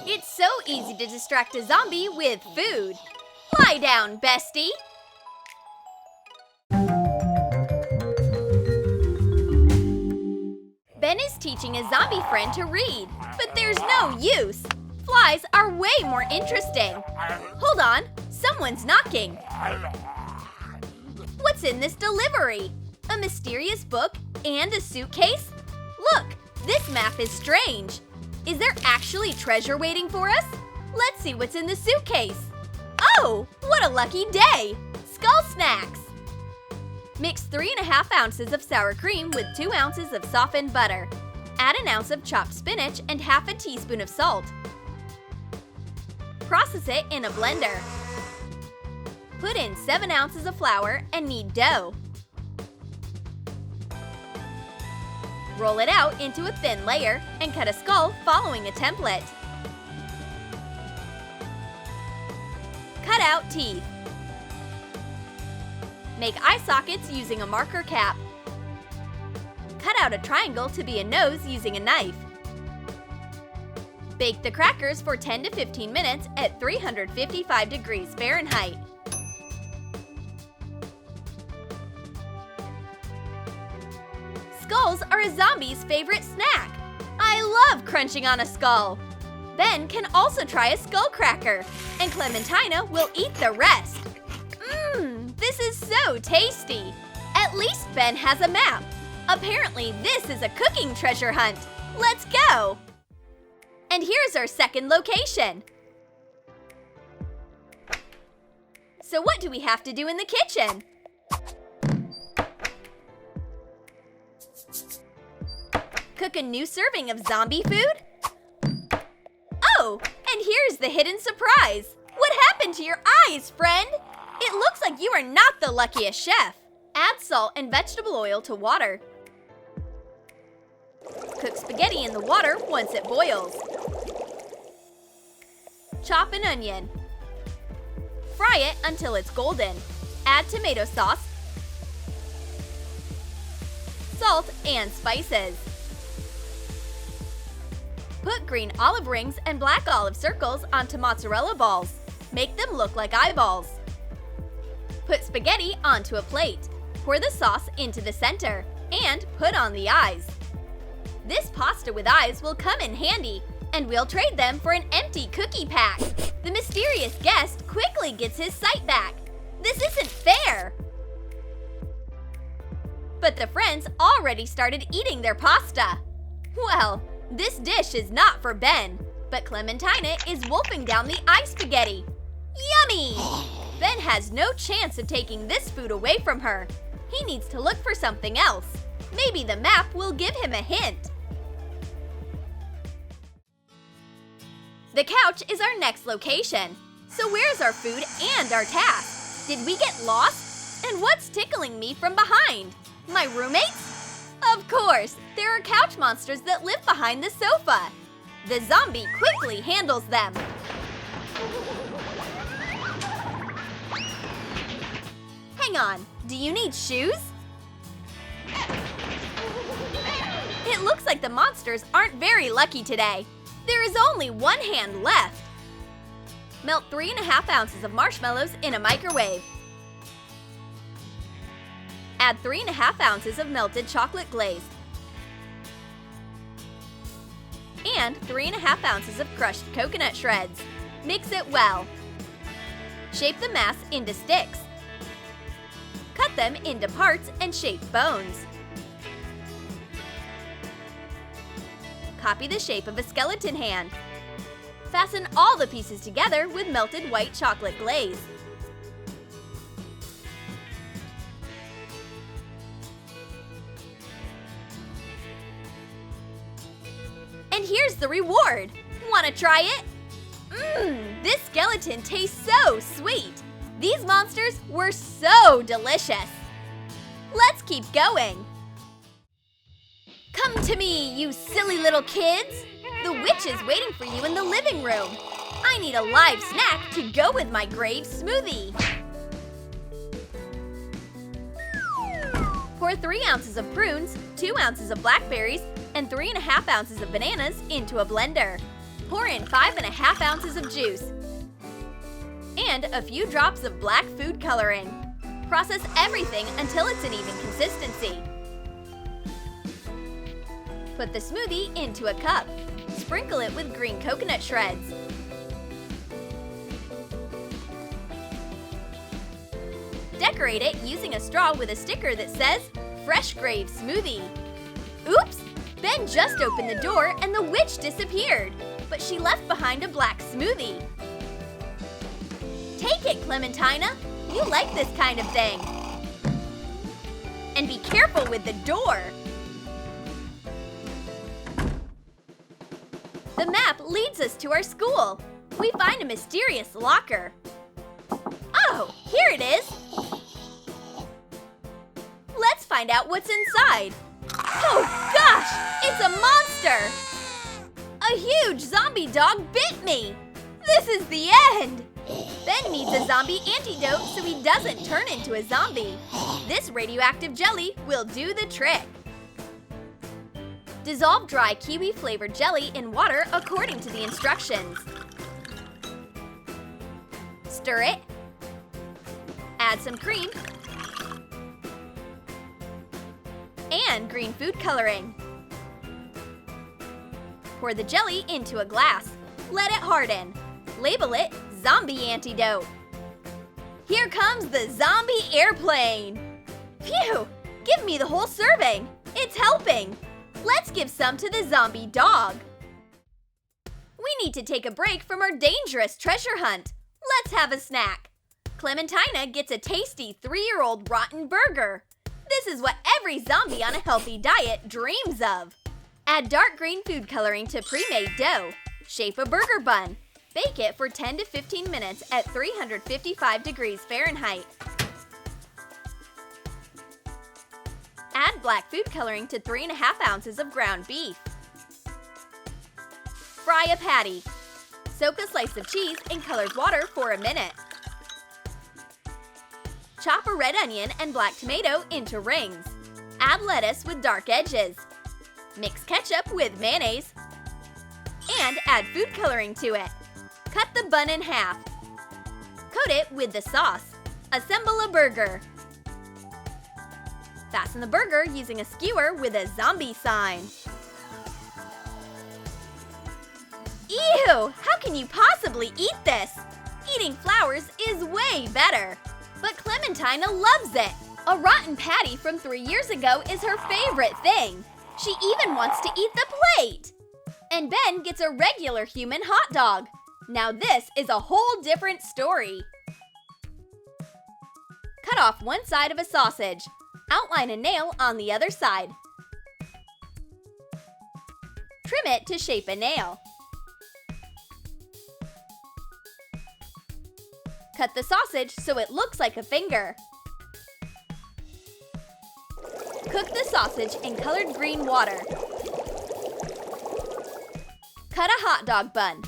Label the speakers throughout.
Speaker 1: It's so easy to distract a zombie with food. Lie down, bestie! Ben is teaching a zombie friend to read, but there's no use. Flies are way more interesting. Hold on, someone's knocking. What's in this delivery? A mysterious book and a suitcase? Look, this map is strange. Is there actually treasure waiting for us? Let's see what's in the suitcase. Oh, what a lucky day! Skull snacks! Mix 3½ ounces of sour cream with 2 ounces of softened butter. Add an ounce of chopped spinach and ½ teaspoon of salt. Process it in a blender. Put in 7 ounces of flour and knead dough. Roll it out into a thin layer and cut a skull following a template. Cut out teeth. Make eye sockets using a marker cap. Cut out a triangle to be a nose using a knife. Bake the crackers for 10 to 15 minutes at 355 degrees Fahrenheit. Skulls are a zombie's favorite snack. I love crunching on a skull. Ben can also try a skull cracker, and Clementina will eat the rest. This is so tasty. At least Ben has a map. Apparently, this is a cooking treasure hunt. Let's go! And here's our second location. So what do we have to do in the kitchen? Cook a new serving of zombie food? Oh, and here's the hidden surprise. What happened to your eyes, friend? It looks like you are not the luckiest chef. Add salt and vegetable oil to water. Cook spaghetti in the water once it boils. Chop an onion. Fry it until it's golden. Add tomato sauce, salt, and spices. Put green olive rings and black olive circles onto mozzarella balls. Make them look like eyeballs. Put spaghetti onto a plate. Pour the sauce into the center and put on the eyes. This pasta with eyes will come in handy, and we'll trade them for an empty cookie pack. The mysterious guest quickly gets his sight back. This isn't fair! But the friends already started eating their pasta. Well, this dish is not for Ben, but Clementina is wolfing down the eye spaghetti. Yummy! Ben has no chance of taking this food away from her. He needs to look for something else. Maybe the map will give him a hint. The couch is our next location. So where's our food and our task? Did we get lost? And what's tickling me from behind? My roommates? Of course, there are couch monsters that live behind the sofa. The zombie quickly handles them. Hang on, do you need shoes? It looks like the monsters aren't very lucky today. There is only one hand left. Melt 3½ ounces of marshmallows in a microwave. Add 3½ ounces of melted chocolate glaze. And 3½ ounces of crushed coconut shreds. Mix it well. Shape the mass into sticks. Cut them into parts and shape bones. Copy the shape of a skeleton hand. Fasten all the pieces together with melted white chocolate glaze. And here's the reward! Wanna try it? This skeleton tastes so sweet! These monsters were so delicious! Let's keep going! Come to me, you silly little kids! The witch is waiting for you in the living room. I need a live snack to go with my grave smoothie. Pour 3 ounces of prunes, 2 ounces of blackberries, and 3½ ounces of bananas into a blender. Pour in 5½ ounces of juice and a few drops of black food coloring. Process everything until it's an even consistency. Put the smoothie into a cup. Sprinkle it with green coconut shreds. Decorate it using a straw with a sticker that says, Fresh Grave Smoothie. Oops! Ben just opened the door and the witch disappeared, but she left behind a black smoothie. Take it, Clementina! You like this kind of thing. And be careful with the door! The map leads us to our school. We find a mysterious locker. Oh, here it is! Let's find out what's inside. Oh gosh, it's a monster! A huge zombie dog bit me! This is the end! Ben needs a zombie antidote so he doesn't turn into a zombie. This radioactive jelly will do the trick. Dissolve dry kiwi-flavored jelly in water according to the instructions. Stir it. Add some cream and green food coloring. Pour the jelly into a glass. Let it harden. Label it Zombie Antidote. Here comes the zombie airplane. Phew! Give me the whole serving. It's helping. Let's give some to the zombie dog. We need to take a break from our dangerous treasure hunt. Let's have a snack. Clementina gets a tasty 3-year-old rotten burger. This is what every zombie on a healthy diet dreams of. Add dark green food coloring to pre-made dough. Shape a burger bun. Bake it for 10 to 15 minutes at 355 degrees Fahrenheit. Add black food coloring to 3½ ounces of ground beef. Fry a patty. Soak a slice of cheese in colored water for a minute. Chop a red onion and black tomato into rings. Add lettuce with dark edges. Mix ketchup with mayonnaise. And add food coloring to it. Cut the bun in half. Coat it with the sauce. Assemble a burger. Fasten the burger using a skewer with a zombie sign. Ew! How can you possibly eat this? Eating flowers is way better. But Clementina loves it. A rotten patty from 3 years ago is her favorite thing. She even wants to eat the plate. And Ben gets a regular human hot dog. Now this is a whole different story. Cut off one side of a sausage. Outline a nail on the other side. Trim it to shape a nail. Cut the sausage so it looks like a finger. Cook the sausage in colored green water. Cut a hot dog bun.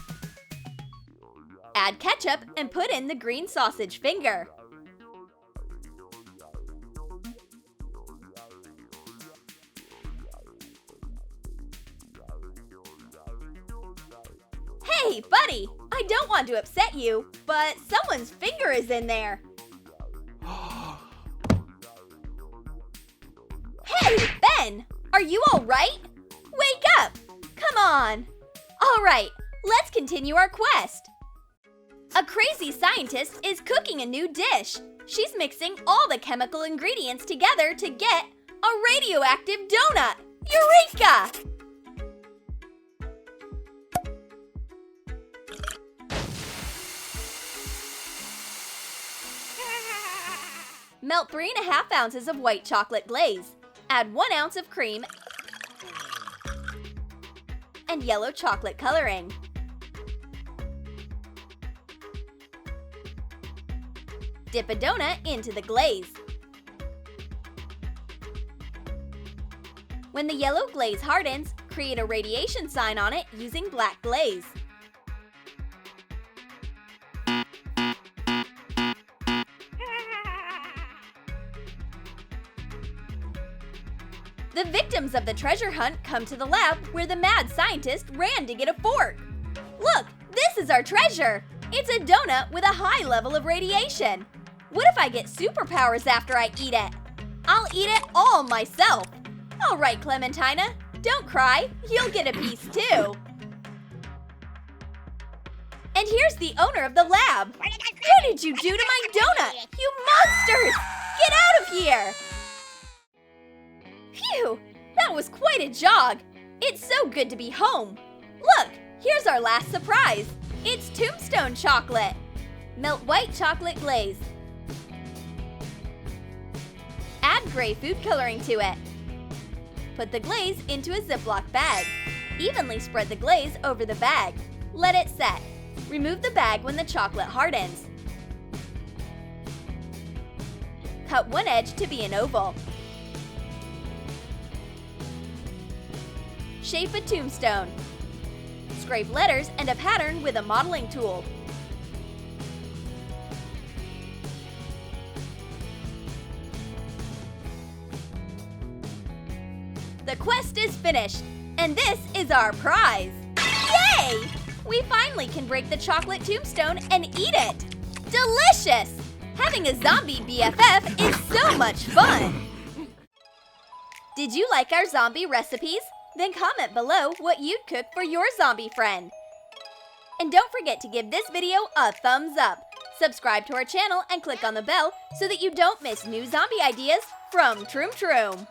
Speaker 1: Add ketchup and put in the green sausage finger. Hey, buddy! I don't want to upset you, but someone's finger is in there. Hey, Ben! Are you all right? Wake up! Come on! All right, let's continue our quest. A crazy scientist is cooking a new dish. She's mixing all the chemical ingredients together to get a radioactive donut. Eureka! Melt 3½ ounces of white chocolate glaze. Add 1 ounce of cream and yellow chocolate coloring. Dip a donut into the glaze. When the yellow glaze hardens, create a radiation sign on it using black glaze. The victims of the treasure hunt come to the lab where the mad scientist ran to get a fork. is our treasure! It's a donut with a high level of radiation. What if I get superpowers after I eat it? I'll eat it all myself. All right, Clementina, don't cry. You'll get a piece too. And here's the owner of the lab. What did you do to my donut? You monsters! Get out of here! Phew, that was quite a jog. It's so good to be home. Look, here's our last surprise. It's tombstone chocolate. Melt white chocolate glaze. Add gray food coloring to it. Put the glaze into a Ziploc bag. Evenly spread the glaze over the bag. Let it set. Remove the bag when the chocolate hardens. Cut one edge to be an oval. Shape a tombstone. Scrape letters and a pattern with a modeling tool. The quest is finished, and this is our prize! Yay! We finally can break the chocolate tombstone and eat it! Delicious! Having a zombie BFF is so much fun! Did you like our zombie recipes? Then comment below what you'd cook for your zombie friend. And don't forget to give this video a thumbs up. Subscribe to our channel and click on the bell so that you don't miss new zombie ideas from Troom.